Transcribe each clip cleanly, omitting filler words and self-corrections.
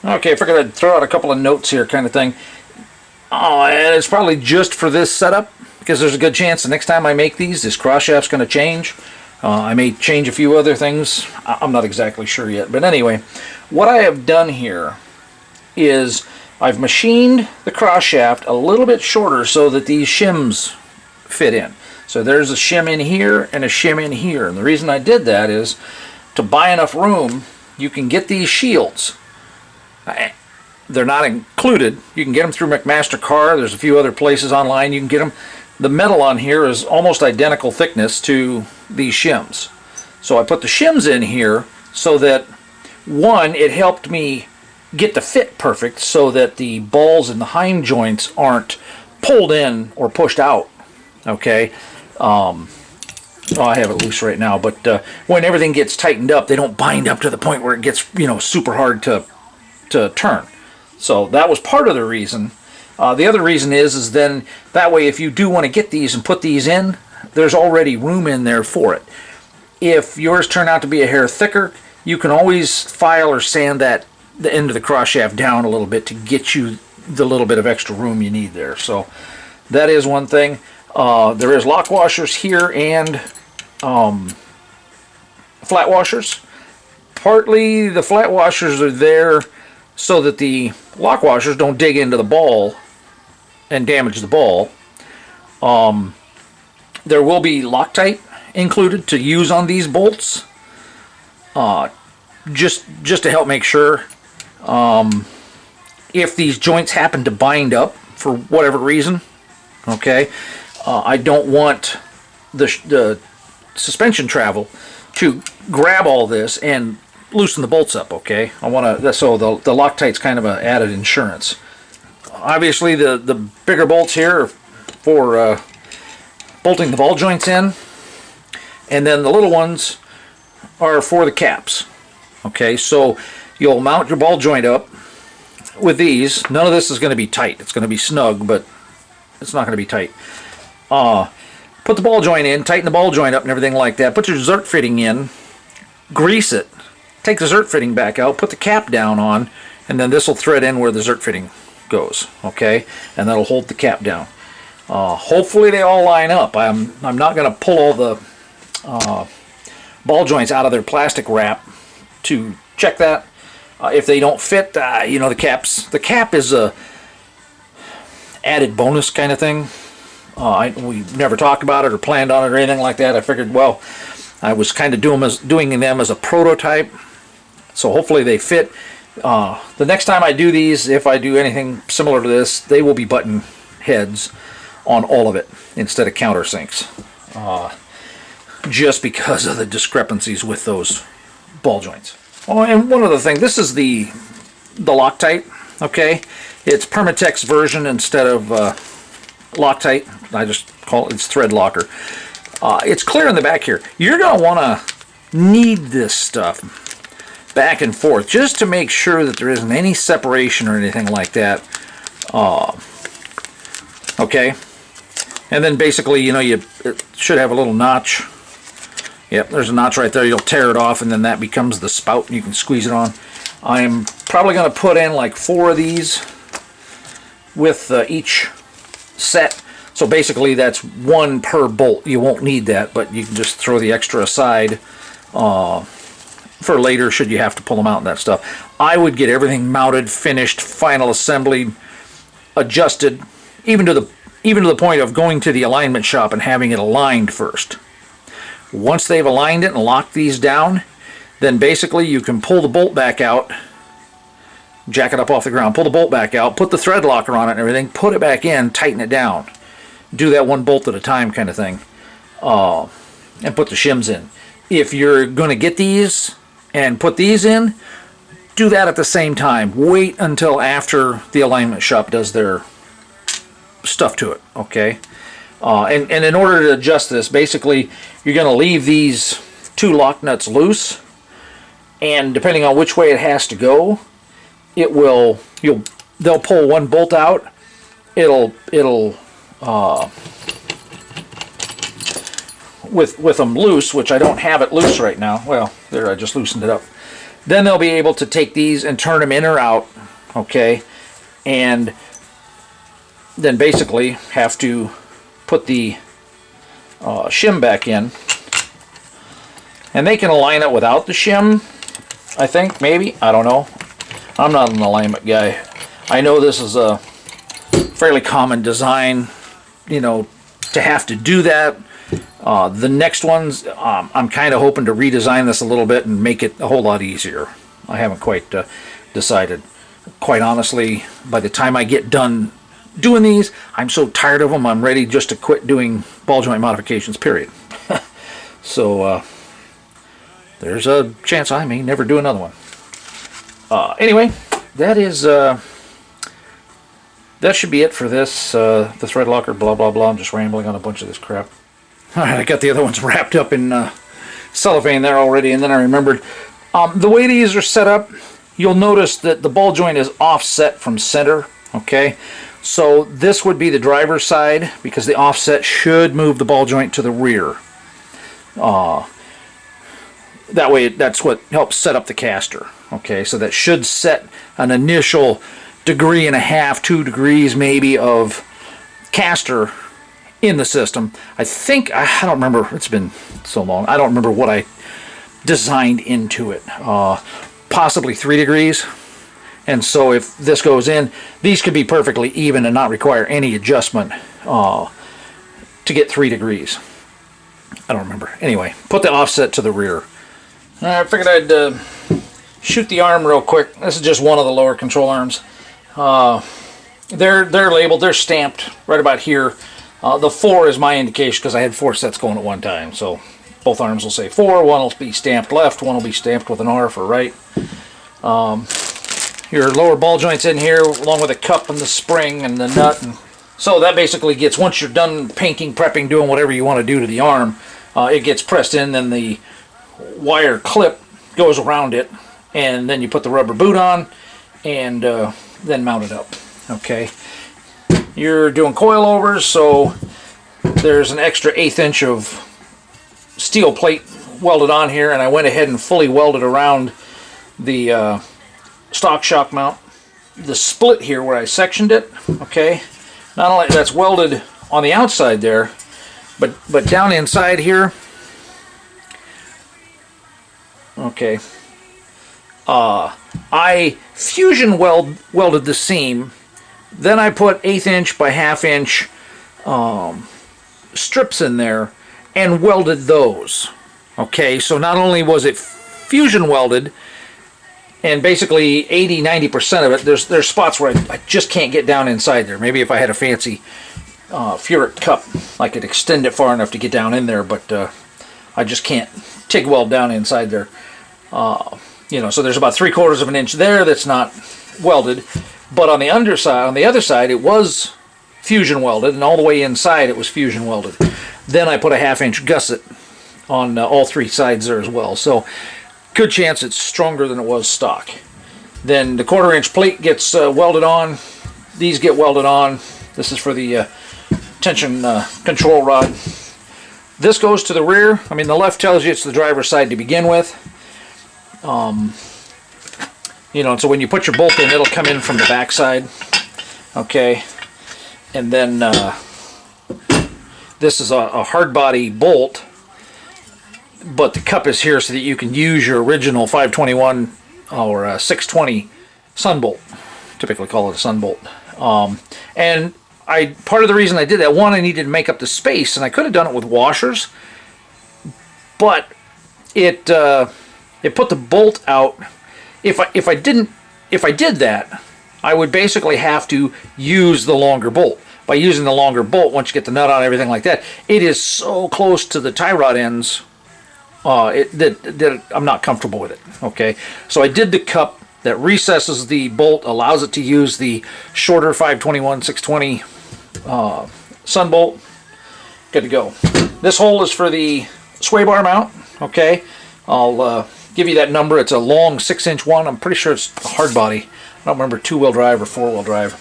Okay, I figured I'd throw out a couple of notes here, kind of thing. Oh, and it's probably just for this setup, because there's a good chance the next time I make these, this cross shaft's going to change. I may change a few other things. I'm not exactly sure yet. But anyway, what I have done here is I've machined the cross shaft a little bit shorter so that these shims fit in. So there's a shim in here and a shim in here. And the reason I did that is to buy enough room, you can get these shields. They're not included. You can get them through McMaster-Carr. There's a few other places online you can get them. The metal on here is almost identical thickness to these shims. So I put the shims in here so that, one, it helped me get the fit perfect so that the balls and the hind joints aren't pulled in or pushed out. Okay. Oh, I have it loose right now, but when everything gets tightened up, they don't bind up to the point where it gets, super hard to turn. So that was part of the reason. The other reason is then that way if you do want to get these and put these in, there's already room in there for it. If yours turn out to be a hair thicker, you can always file or sand the end of the cross shaft down a little bit to get you the little bit of extra room you need there. So that is one thing. There is lock washers here and flat washers. Partly the flat washers are there so that the lock washers don't dig into the ball and damage the ball. There will be Loctite included to use on these bolts, just to help make sure if these joints happen to bind up for whatever reason. Okay, I don't want the suspension travel to grab all this and loosen the bolts up. Okay, I want to, so the Loctite's kind of an added insurance. Obviously the bigger bolts here are for bolting the ball joints in, and then the little ones are for the caps. Okay, so you'll mount your ball joint up with these. None of this is going to be tight. It's going to be snug, but it's not going to be tight. Put the ball joint in, tighten the ball joint up and everything like that. Put your zert fitting in, grease it, take the zert fitting back out, put the cap down on, and then this will thread in where the zert fitting goes. Okay, and that'll hold the cap down. Hopefully they all line up. I'm not going to pull all the ball joints out of their plastic wrap to check that. If they don't fit, the cap is a added bonus kind of thing. We never talked about it or planned on it or anything like that. I figured, well, I was kind of doing them as a prototype, so hopefully they fit. The next time I do these, if I do anything similar to this, they will be button heads on all of it instead of countersinks, just because of the discrepancies with those ball joints. Oh, and one other thing, this is the Loctite. Okay, it's Permatex version instead of Loctite. I just call it's thread locker. It's clear in the back here. You're going to want to knead this stuff back and forth just to make sure that there isn't any separation or anything like that. Okay, and then basically, it should have a little notch. Yep, there's a notch right there. You'll tear it off, and then that becomes the spout, and you can squeeze it on. I am probably going to put in like 4 of these with each set. So basically, that's 1 per bolt. You won't need that, but you can just throw the extra aside for later should you have to pull them out and that stuff. I would get everything mounted, finished, final assembly, adjusted, even to the point of going to the alignment shop and having it aligned first. Once they've aligned it and locked these down, then basically you can pull the bolt back out, jack it up off the ground, pull the bolt back out, put the thread locker on it and everything, put it back in, tighten it down. Do that 1 bolt at a time kind of thing, and put the shims in. If you're going to get these and put these in, do that at the same time. Wait until after the alignment shop does their stuff to it. Okay. And in order to adjust this, basically you're going to leave these 2 lock nuts loose, and depending on which way it has to go, they'll pull 1 bolt out. It'll with them loose, which I don't have it loose right now. Well, there, I just loosened it up. Then they'll be able to take these and turn them in or out, okay, and then basically have to put the shim back in. And they can align it without the shim, I think, maybe. I don't know. I'm not an alignment guy. I know this is a fairly common design, you know, to have to do that. The next ones, I'm kind of hoping to redesign this a little bit and make it a whole lot easier. I haven't quite decided. Quite honestly, by the time I get done doing these, I'm so tired of them, I'm ready just to quit doing ball joint modifications, period. So, there's a chance I may never do another one. Anyway, that is, that should be it for this, the thread locker, blah, blah, blah. I'm just rambling on a bunch of this crap. Alright, I got the other ones wrapped up in cellophane there already, and then I remembered. The way these are set up, you'll notice that the ball joint is offset from center, okay? So this would be the driver's side, because the offset should move the ball joint to the rear. That way, that's what helps set up the caster. Okay, so that should set an initial 1.5 degrees, 2 degrees maybe of caster in the system. I think, I don't remember, it's been so long, I don't remember what I designed into it. Possibly 3 degrees. And so if this goes in, these could be perfectly even and not require any adjustment to get 3 degrees. I don't remember. Anyway, put the offset to the rear. I figured I'd shoot the arm real quick. This is just one of the lower control arms. They're labeled, they're stamped right about here. The 4 is my indication because I had 4 sets going at one time. So both arms will say 4. One will be stamped left, one will be stamped with an R for right. Your lower ball joints in here along with the cup and the spring and the nut. And so that basically gets, once you're done painting, prepping, doing whatever you want to do to the arm, it gets pressed in, then the wire clip goes around it, and then you put the rubber boot on and then mount it up. Okay, you're doing coilovers, so there's an extra 1/8 inch of steel plate welded on here, and I went ahead and fully welded around the stock shock mount. The split here where I sectioned it, okay, not only that's welded on the outside there, but down inside here, okay, I fusion welded the seam, then I put 1/8 inch by 1/2 inch strips in there and welded those. Okay, so not only was it fusion welded, and basically 80-90% of it, there's spots where I just can't get down inside there. Maybe if I had a fancy Furic cup, I could extend it far enough to get down in there, but I just can't TIG weld down inside there. You know, so there's about 3/4 of an inch there that's not welded, but on the underside, on the other side, it was fusion welded, and all the way inside it was fusion welded. Then I put a 1/2 inch gusset on all 3 sides there as well. So good chance it's stronger than it was stock. Then the 1/4 inch plate gets welded on. These get welded on. This is for the tension control rod. This goes to the rear. I mean, the left tells you it's the driver's side to begin with. You know, so when you put your bolt in, it'll come in from the back side. Okay. And then this is a hard body bolt, but the cup is here so that you can use your original 521 or 620 sun bolt. Typically call it a sun bolt. And part of the reason I did that, one, I needed to make up the space, and I could have done it with washers, but it put the bolt out. If I did that, I would basically have to use the longer bolt. By using the longer bolt, once you get the nut on, everything like that, it is so close to the tie rod ends that I'm not comfortable with it. Okay, so I did the cup that recesses the bolt, allows it to use the shorter 521 620 sun bolt. Good to go. This hole is for the sway bar mount. Okay, I'll give you that number. It's a long 6-inch one. I'm pretty sure it's a hard body. I don't remember 2-wheel drive or 4-wheel drive.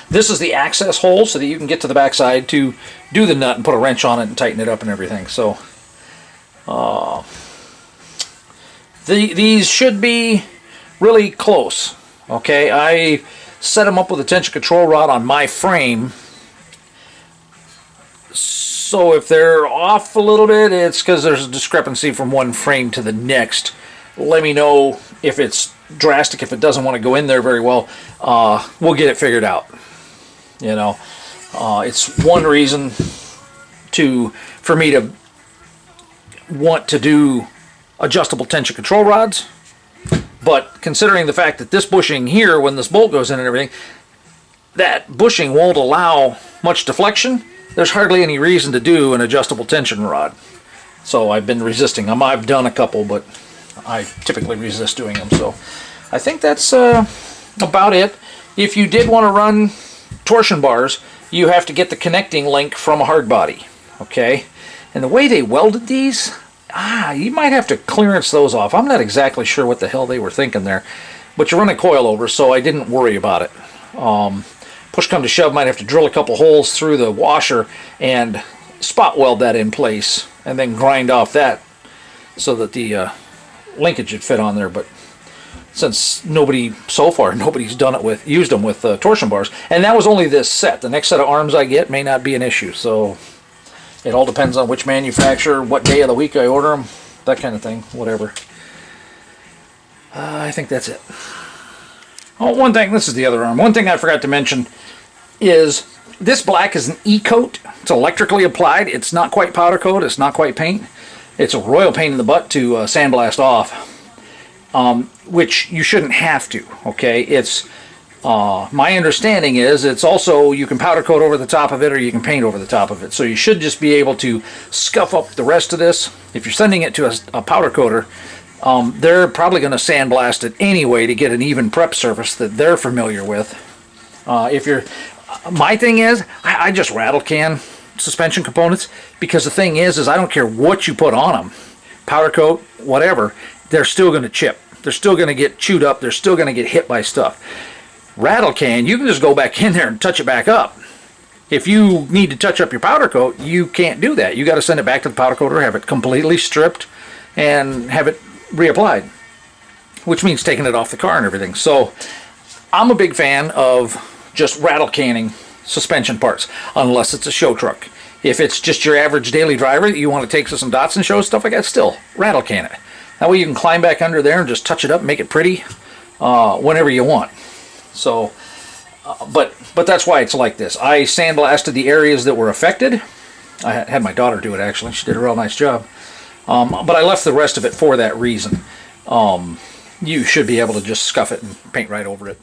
This is the access hole so that you can get to the backside to do the nut and put a wrench on it and tighten it up and everything. So These should be really close. Okay, I set them up with a tension control rod on my frame. So if they're off a little bit, it's because there's a discrepancy from one frame to the next. Let me know if it's drastic, if it doesn't want to go in there very well. We'll get it figured out. You know, it's one reason for me to want to do adjustable tension control rods. But considering the fact that this bushing here, when this bolt goes in and everything, that bushing won't allow much deflection, there's hardly any reason to do an adjustable tension rod. So I've been resisting them. I've done a couple, but I typically resist doing them. So I think that's about it. If you did want to run torsion bars, you have to get the connecting link from a hard body. Okay? And the way they welded these, you might have to clearance those off. I'm not exactly sure what the hell they were thinking there. But you're running coil over, so I didn't worry about it. Push come to shove, might have to drill a couple holes through the washer and spot weld that in place, and then grind off that so that the linkage would fit on there. But since nobody's done it used them with torsion bars, and that was only this set. The next set of arms I get may not be an issue. So it all depends on which manufacturer, what day of the week I order them, that kind of thing, whatever. I think that's it. Oh, one thing, this is the other arm. One thing I forgot to mention is this black is an E-coat. It's electrically applied. It's not quite powder coat. It's not quite paint. It's a royal pain in the butt to sandblast off, which you shouldn't have to, okay? It's my understanding is it's also, you can powder coat over the top of it or you can paint over the top of it. So you should just be able to scuff up the rest of this. If you're sending it to a powder coater, they're probably going to sandblast it anyway to get an even prep surface that they're familiar with. My thing is, I just rattle can suspension components, because the thing is I don't care what you put on them, powder coat, whatever, they're still going to chip. They're still going to get chewed up. They're still going to get hit by stuff. Rattle can, you can just go back in there and touch it back up. If you need to touch up your powder coat, you can't do that. You got to send it back to the powder coater, have it completely stripped, and have it reapplied, which means taking it off the car and everything. So I'm a big fan of just rattle canning suspension parts, unless it's a show truck. If it's just your average daily driver that you want to take to some Datsun shows, stuff like that, still rattle can it. That way you can climb back under there and just touch it up and make it pretty whenever you want. So but that's why it's like this. I sandblasted the areas that were affected. I had my daughter do it, actually. She did a real nice job. But I left the rest of it for that reason. You should be able to just scuff it and paint right over it.